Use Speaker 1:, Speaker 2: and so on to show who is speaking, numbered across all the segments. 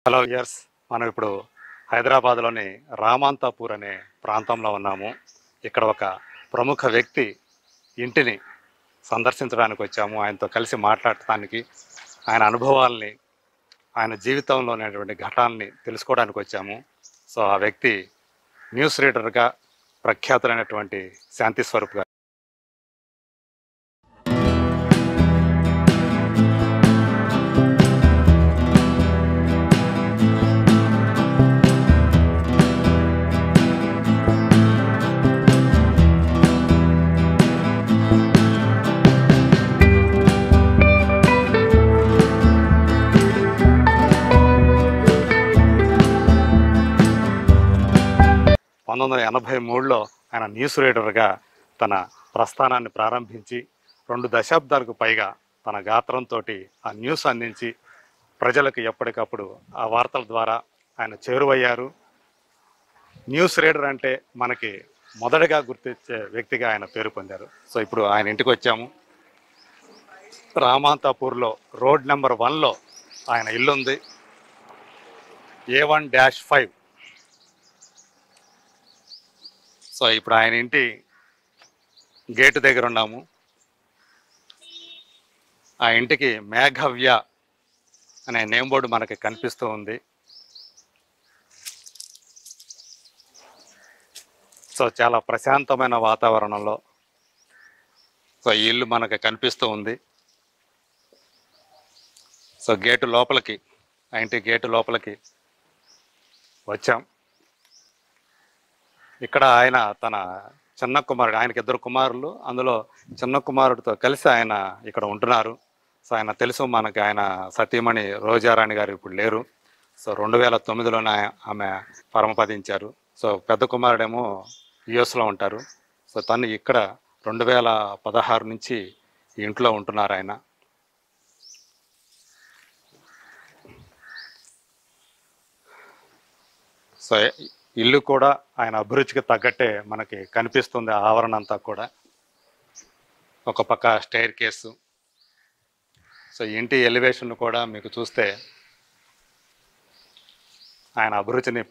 Speaker 1: Hello years మనం ఇప్పుడు హైదరాబాద్లోని రామాంతాపూర్ అనే ప్రాంతంలో ఉన్నాము. ఇక్కడ ఒక ప్రముఖ వ్యక్తి ఇంటిని సందర్శించడానికి వచ్చాము. ఆయనతో కలిసి మాట్లాడటానికి, ఆయన అనుభవాల్ని, ఆయన జీవితంలో ఉన్నటువంటి ఘటాలని తెలుసుకోవడానికి వచ్చాము. సో ఆ వ్యక్తి న్యూస్ రీడర్గా ప్రఖ్యాతులైనటువంటి శాంతి స్వరూప్ గారు. 1983లో ఆయన న్యూస్ రీడర్గా తన ప్రస్థానాన్ని ప్రారంభించి 2 దశాబ్దాలకు పైగా తన గాత్రంతో ఆ న్యూస్ అందించి ప్రజలకు ఎప్పటికప్పుడు ఆ వార్తల ద్వారా ఆయన చేరువయ్యారు. న్యూస్ రీడర్ అంటే మనకి మొదటగా గుర్తించే వ్యక్తిగా ఆయన పేరు పొందారు. సో ఇప్పుడు ఆయన ఇంటికి వచ్చాము. రామాంతాపూర్లో రోడ్ నెంబర్ 1లో ఆయన ఇల్లు ఉంది. A1-5. సో ఇప్పుడు ఆయన ఇంటి గేటు దగ్గర ఉన్నాము. ఆ ఇంటికి మేఘవ్య అనే నేమ్ బోర్డు మనకి కనిపిస్తూ ఉంది. సో చాలా ప్రశాంతమైన వాతావరణంలో సో ఈ ఇల్లు మనకి కనిపిస్తూ ఉంది. సో గేటు లోపలికి, ఆ ఇంటి గేటు లోపలికి వచ్చాం. ఇక్కడ ఆయన తన చిన్న కుమారుడు, ఆయనకి 2 కుమారులు, అందులో చిన్న కుమారుడితో కలిసి ఆయన ఇక్కడ ఉంటున్నారు. సో ఆయన తెలుసు మనకి, ఆయన సతీమణి రోజారాణి గారు ఇప్పుడు లేరు. సో 2009లోనే ఆమె పరమపదించారు. సో పెద్ద కుమారుడేమో యుఎస్లో ఉంటారు. సో తను ఇక్కడ 2016 నుంచి ఈ ఇంట్లో ఉంటున్నారు ఆయన. సో ఇల్లు కూడా ఆయన అభిరుచికి తగ్గట్టే మనకి కనిపిస్తుంది. ఆవరణ అంతా కూడా ఒక పక్క స్టైర్ కేసు. సో ఇంటి ఎలివేషన్ కూడా మీకు చూస్తే ఆయన అభిరుచిని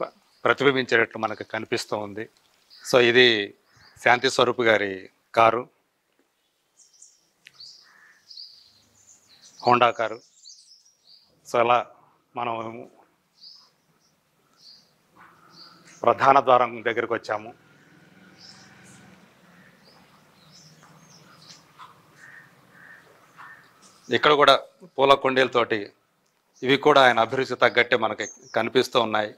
Speaker 1: ప్రతిబింబించేటట్లు మనకు కనిపిస్తూ ఉంది. సో ఇది శాంతి స్వరూప్ గారి కారు, హోండా కారు. సో అలా మనం ప్రధాన ద్వారం దగ్గరికి వచ్చాము. ఇక్కడ కూడా పూల కుండీలతోటి, ఇవి కూడా ఆయన అభిరుచి తగ్గట్టే మనకి కనిపిస్తూ ఉన్నాయి.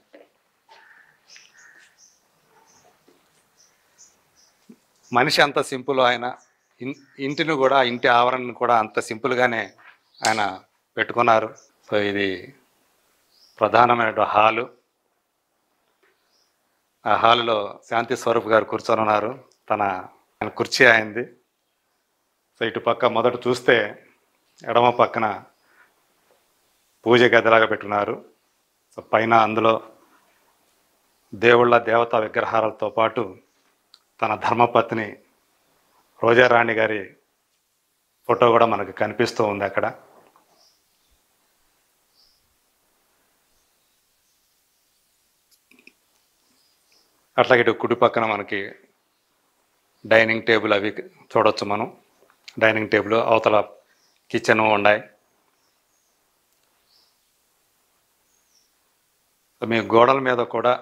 Speaker 1: మనిషి అంత సింపుల్, ఆయన ఇంటిని కూడా, ఇంటి ఆవరణను కూడా అంత సింపుల్గానే ఆయన పెట్టుకున్నారు. సో ఇది ప్రధానమైన హాలు. ఆ హాలులో శాంతి స్వరూప్ గారు కూర్చొని ఉన్నారు. ఆయన కుర్చీ అయింది. సో ఇటు పక్క మొదట చూస్తే ఎడమ పక్కన పూజ గదిలాగా పెట్టుకున్నారు. సో పైన అందులో దేవుళ్ళ దేవతా విగ్రహాలతో పాటు తన ధర్మపత్ని రోజారాణి గారి ఫోటో కూడా మనకు కనిపిస్తూ ఉంది అక్కడ. అట్లాగే ఇటు కుడి పక్కన మనకి డైనింగ్ టేబుల్ అవి చూడవచ్చు మనం. డైనింగ్ టేబుల్ అవతల కిచెన్ ఉన్నాయి. మీ గోడల మీద కూడా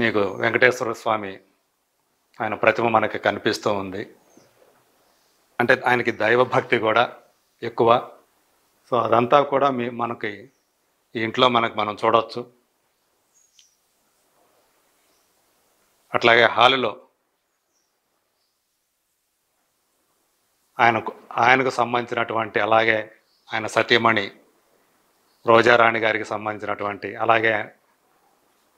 Speaker 1: మీకు వెంకటేశ్వర స్వామి ఆయన ప్రతిమ మనకి కనిపిస్తూ ఉంది. అంటే ఆయనకి దైవభక్తి కూడా ఎక్కువ. సో అదంతా కూడా మనకి ఈ ఇంట్లో మనం చూడవచ్చు. అట్లాగే హాలులో ఆయనకు సంబంధించినటువంటి, అలాగే ఆయన సతీమణి రోజారాణి గారికి సంబంధించినటువంటి, అలాగే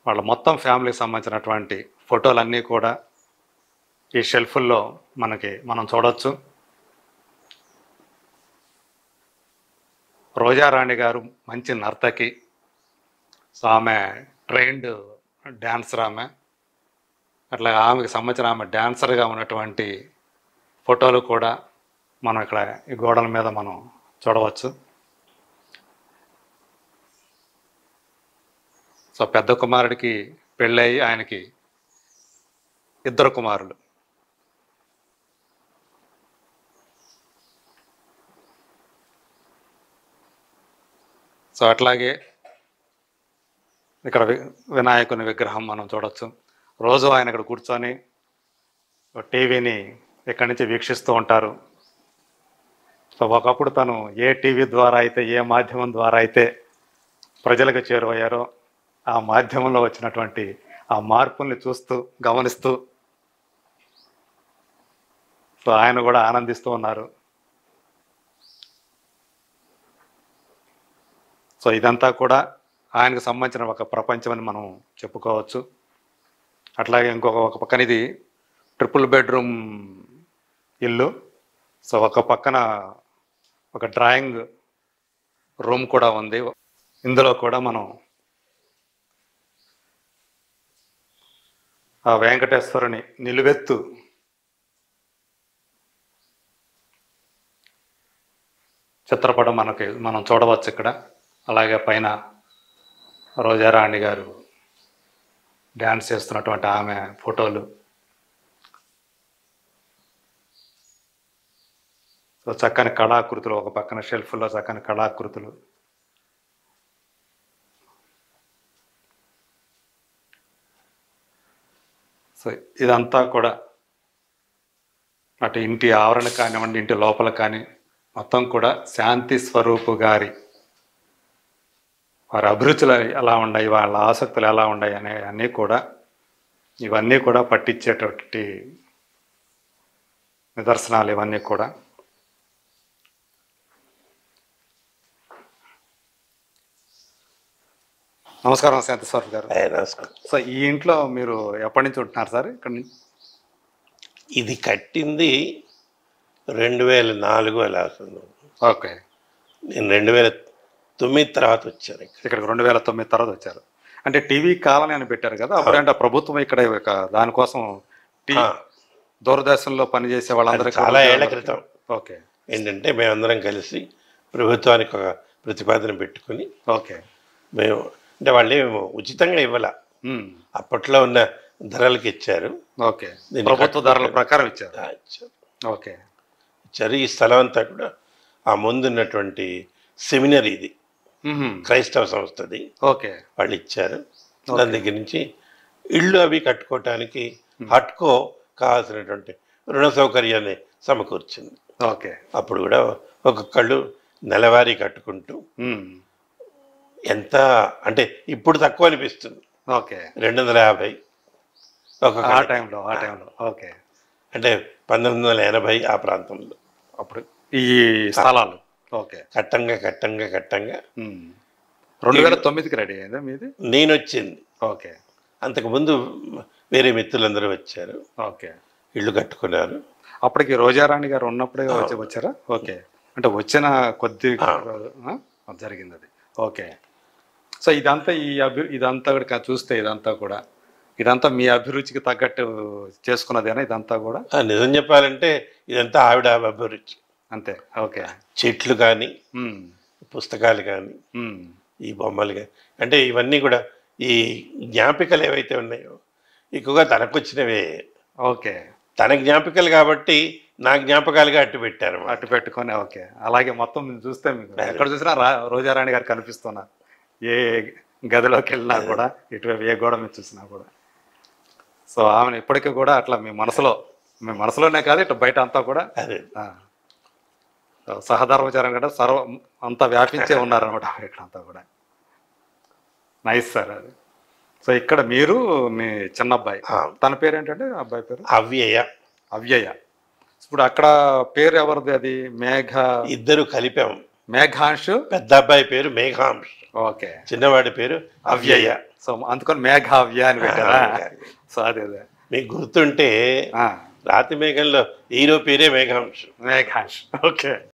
Speaker 1: వాళ్ళ మొత్తం ఫ్యామిలీకి సంబంధించినటువంటి ఫోటోలన్నీ కూడా ఈ షెల్ఫుల్లో మనం చూడవచ్చు. రోజారాణి గారు మంచి నర్తకి. సో ఆమె ట్రైన్డ్ డ్యాన్సర్ ఆమె. అట్లా ఆమెకు సంబంధించిన ఆమె డ్యాన్సర్గా ఉన్నటువంటి ఫోటోలు కూడా మనం ఇక్కడ ఈ గోడల మీద మనం చూడవచ్చు. సో పెద్ద కుమారుడికి పెళ్ళయి ఆయనకి 2 కుమారులు. సో అట్లాగే ఇక్కడ వినాయకుని విగ్రహం మనం చూడొచ్చు. రోజు ఆయన ఇక్కడ కూర్చొని టీవీని ఇక్కడి నుంచి వీక్షిస్తూ ఉంటారు. సో ఒకప్పుడు తను ఏ టీవీ ద్వారా అయితే, ఏ మాధ్యమం ద్వారా అయితే ప్రజలకు చేరువయ్యారో ఆ మాధ్యమంలో వచ్చినటువంటి ఆ మార్పుల్ని చూస్తూ గమనిస్తూ సో ఆయన కూడా ఆనందిస్తూ ఉన్నారు. సో ఇదంతా కూడా ఆయనకు సంబంధించిన ఒక ప్రపంచం అని మనం చెప్పుకోవచ్చు. అట్లాగే ఒక పక్కన ఇది 3 బెడ్రూమ్ ఇల్లు. సో ఒక పక్కన ఒక డ్రాయింగ్ రూమ్ కూడా ఉంది. ఇందులో కూడా మనం ఆ వెంకటేశ్వరుని నిలువెత్తు చిత్రపటం మనం చూడవచ్చు ఇక్కడ. అలాగే పైన రోజారాణి గారు డ్యాన్స్ చేస్తున్నటువంటి ఆమె ఫోటోలు. సో చక్కని కళాకృతులు, ఒక పక్కన షెల్ఫ్లో చక్కని కళాకృతులు. సో ఇదంతా కూడా అటు ఇంటి ఆవరణ కానివ్వండి, ఇంటి లోపల కానీ మొత్తం కూడా శాంతి స్వరూపు గారి వారి అభిరుచులు ఎలా ఉన్నాయి, వాళ్ళ ఆసక్తులు ఎలా ఉన్నాయి అన్నీ కూడా ఇవన్నీ కూడా పట్టించేటటువంటి నిదర్శనాలు ఇవన్నీ కూడా. నమస్కారం శాంతి స్వరూప్ గారు.
Speaker 2: నమస్కారం.
Speaker 1: సో ఈ ఇంట్లో మీరు ఎప్పటి నుంచి ఉంటున్నారు సార్ ఇక్కడ నుంచి?
Speaker 2: ఇది కట్టింది 2004 అలా అవుతుంది.
Speaker 1: ఓకే.
Speaker 2: నేను 2009 తర్వాత వచ్చాను
Speaker 1: ఇక్కడికి 2009 తర్వాత వచ్చారు. అంటే టీవీ కాలనీ అని పెట్టారు కదా, అప్పుడంటే ప్రభుత్వం ఇక్కడ దానికోసం దూరదర్శన్లో పనిచేసే వాళ్ళందరూ
Speaker 2: చాలా ఏళ్ల క్రితం.
Speaker 1: ఓకే.
Speaker 2: ఏంటంటే మేమందరం కలిసి ప్రభుత్వానికి ఒక ప్రతిపాదన పెట్టుకుని,
Speaker 1: ఓకే,
Speaker 2: మేము అంటే వాళ్ళు ఉచితంగా ఇవ్వాల, అప్పట్లో ఉన్న ధరలకు ఇచ్చారు.
Speaker 1: ఓకే, ప్రభుత్వ ధరల ప్రకారం ఇచ్చారు. ఓకే,
Speaker 2: ఇచ్చారు. ఈ స్థలం అంతా కూడా ఆ ముందున్నటువంటి సెమినరీ, ఇది క్రైస్తవ సంస్థది.
Speaker 1: ఓకే,
Speaker 2: వాళ్ళు ఇచ్చారు. దాని దగ్గర నుంచి ఇళ్ళు అవి కట్టుకోవటానికి హట్కో కావాల్సినటువంటి రుణ సౌకర్యాన్ని సమకూర్చింది.
Speaker 1: ఓకే.
Speaker 2: అప్పుడు కూడా ఒక్కొక్కళ్ళు నెలవారీ కట్టుకుంటూ ఎంత అంటే ఇప్పుడు తక్కువ అనిపిస్తుంది.
Speaker 1: ఓకే,
Speaker 2: 250
Speaker 1: ఆ టైంలో. ఓకే,
Speaker 2: అంటే 1980 ఆ ప్రాంతంలో
Speaker 1: అప్పుడు ఈ స్థలాలు. ఓకే,
Speaker 2: కట్టంగా
Speaker 1: 2009కి రెడీ అయిందా మీది?
Speaker 2: నేను వచ్చింది.
Speaker 1: ఓకే.
Speaker 2: అంతకుముందు వేరే మిత్రులందరూ వచ్చారు.
Speaker 1: ఓకే,
Speaker 2: ఇళ్ళు కట్టుకున్నారు.
Speaker 1: అప్పటికి రోజారాణి గారు ఉన్నప్పుడే వచ్చారా? ఓకే, అంటే వచ్చిన కొద్ది జరిగింది అది. ఓకే. సో ఇదంతా ఇదంతా కూడా చూస్తే ఇదంతా మీ అభిరుచికి తగ్గట్టు చేసుకున్నదేనా ఇదంతా కూడా?
Speaker 2: నిజం చెప్పాలంటే ఇదంతా ఆవిడ అభిరుచి అంతే.
Speaker 1: ఓకే.
Speaker 2: చెట్లు కానీ, పుస్తకాలు కానీ, ఈ బొమ్మలు కానీ, అంటే ఇవన్నీ కూడా ఈ జ్ఞాపికలు ఏవైతే ఉన్నాయో ఎక్కువగా తనకు వచ్చినవే.
Speaker 1: ఓకే,
Speaker 2: తన జ్ఞాపికలు కాబట్టి నా జ్ఞాపకాలుగా అట్టు పెట్టారు.
Speaker 1: అట్టు పెట్టుకొని. ఓకే. అలాగే మొత్తం చూస్తే మీకు ఎక్కడ చూసినా రోజారాణి గారు కనిపిస్తున్నారు. ఏ గదిలోకి వెళ్ళినా కూడా, ఇటువైపు ఏ గోడ మీద చూసినా కూడా. సో ఆమెను ఇప్పటికీ కూడా అట్లా మీ మనసులోనే కాదు, ఇటు బయట అంతా కూడా సహధర్మచారం కూడా అంతా వ్యాపించే ఉన్నారనమాట ఇక్కడ అంతా కూడా. నైస్ సార్ అది. సో ఇక్కడ మీరు మీ చిన్న అబ్బాయి, తన పేరు ఏంటంటే అబ్బాయి పేరు? అవ్యయ. ఇప్పుడు అక్కడ పేరు ఎవరిది అది? మేఘ.
Speaker 2: ఇద్దరు కలిపాము.
Speaker 1: మేఘాంశు.
Speaker 2: పెద్ద అబ్బాయి పేరు మేఘాంశ్.
Speaker 1: ఓకే.
Speaker 2: చిన్నవాడి పేరు అవ్యయ.
Speaker 1: సో అందుకని మేఘావ్య అని పెట్టారా? సో అదే
Speaker 2: మీకు గుర్తుంటే రాతి మేఘంలో హీరో పేరే మేఘాంశ్.
Speaker 1: ఓకే.